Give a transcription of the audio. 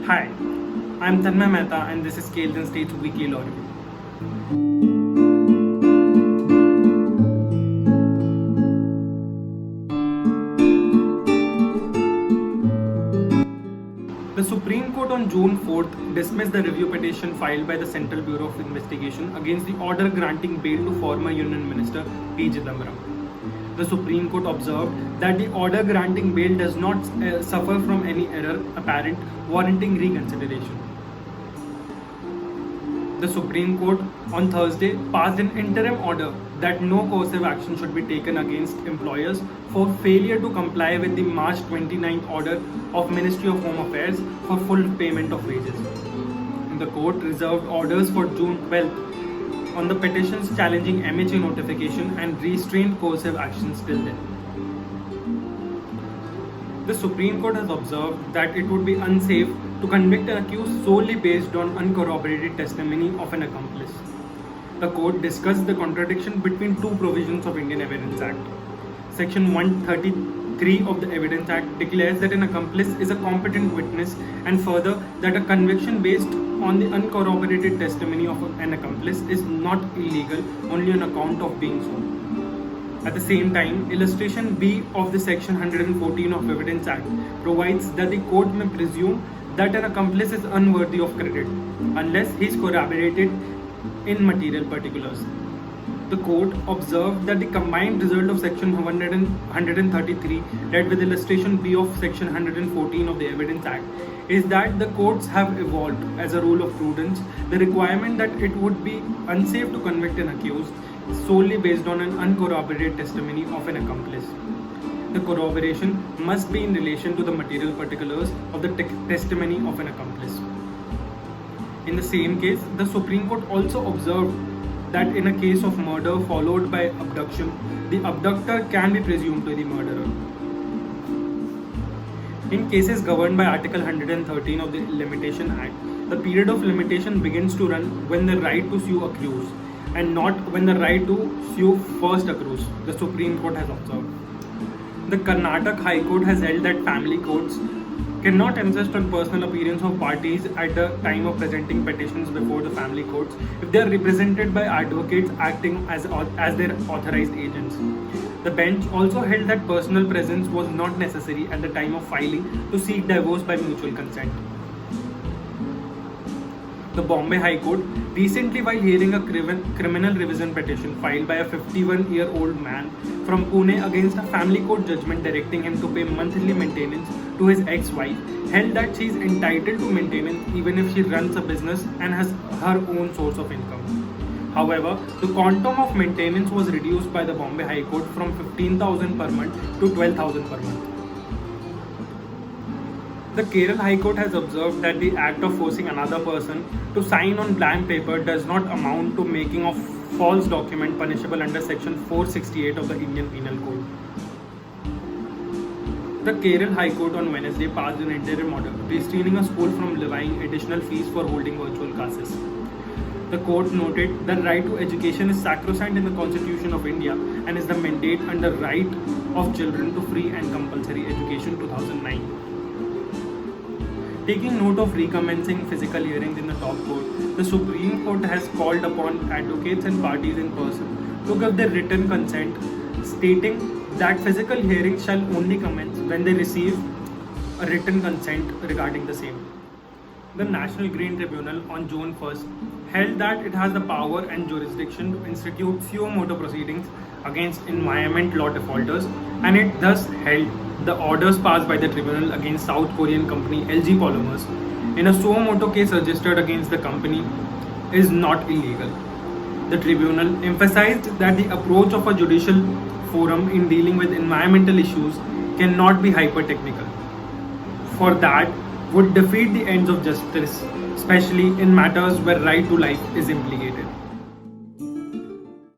Hi, I'm Tanmay Mehta and this is Scales and States Weekly Law Review. The Supreme Court on June 4th dismissed the review petition filed by the Central Bureau of Investigation against the order granting bail to former Union Minister P. Chidambaram. The Supreme Court observed that the order granting bail does not suffer from any error apparent warranting reconsideration. The Supreme Court on Thursday passed an interim order that no coercive action should be taken against employers for failure to comply with the March 29th order of Ministry of Home Affairs for full payment of wages. The court reserved orders for June 12th on the petitions challenging MHA notification and restrained coercive actions till then. The Supreme Court has observed that it would be unsafe to convict an accused solely based on uncorroborated testimony of an accomplice. The court discussed the contradiction between two provisions of Indian Evidence Act. Section 133 of the Evidence Act declares that an accomplice is a competent witness, and further that a conviction based on the uncorroborated testimony of an accomplice is not illegal only on account of being so. At the same time, illustration B of the section 114 of Evidence Act provides that the court may presume that an accomplice is unworthy of credit unless he is corroborated in material particulars. The court observed that the combined result of section 133 read with illustration B of section 114 of the Evidence Act is that the courts have evolved as a rule of prudence the requirement that it would be unsafe to convict an accused solely based on an uncorroborated testimony of an accomplice. The corroboration must be in relation to the material particulars of the testimony of an accomplice. In the same case, the Supreme Court also observed that in a case of murder followed by abduction, the abductor can be presumed to be the murderer. In cases governed by Article 113 of the Limitation Act, the period of limitation begins to run when the right to sue accrues and not when the right to sue first accrues, the Supreme Court has observed. The Karnataka High Court has held that family courts cannot insist on personal appearance of parties at the time of presenting petitions before the family courts if they are represented by advocates acting as their authorized agents. The bench also held that personal presence was not necessary at the time of filing to seek divorce by mutual consent. The Bombay High Court recently, while hearing a criminal revision petition filed by a 51-year-old man from Pune against a family court judgment directing him to pay monthly maintenance to his ex-wife, held that she is entitled to maintenance even if she runs a business and has her own source of income. However, the quantum of maintenance was reduced by the Bombay High Court from 15,000 per month to 12,000 per month. The Kerala High Court has observed that the act of forcing another person to sign on blank paper does not amount to making of false document punishable under section 468 of the Indian Penal Code. The Kerala High Court on Wednesday passed an interim order restraining a school from levying additional fees for holding virtual classes. The court noted that right to education is sacrosanct in the Constitution of India and is the mandate under Right of Children to Free and Compulsory Education 2009. Taking note of recommencing physical hearings in the top court, the Supreme Court has called upon advocates and parties in person to give their written consent, stating that physical hearings shall only commence when they receive a written consent regarding the same. The National Green Tribunal on June 1st held that it has the power and jurisdiction to institute suo motu proceedings against environment law defaulters, and it thus held the orders passed by the tribunal against South Korean company LG Polymers in a suo motu case registered against the company is not illegal. The tribunal emphasized that the approach of a judicial forum in dealing with environmental issues cannot be hyper-technical, for that would defeat the ends of justice, especially in matters where right to life is implicated.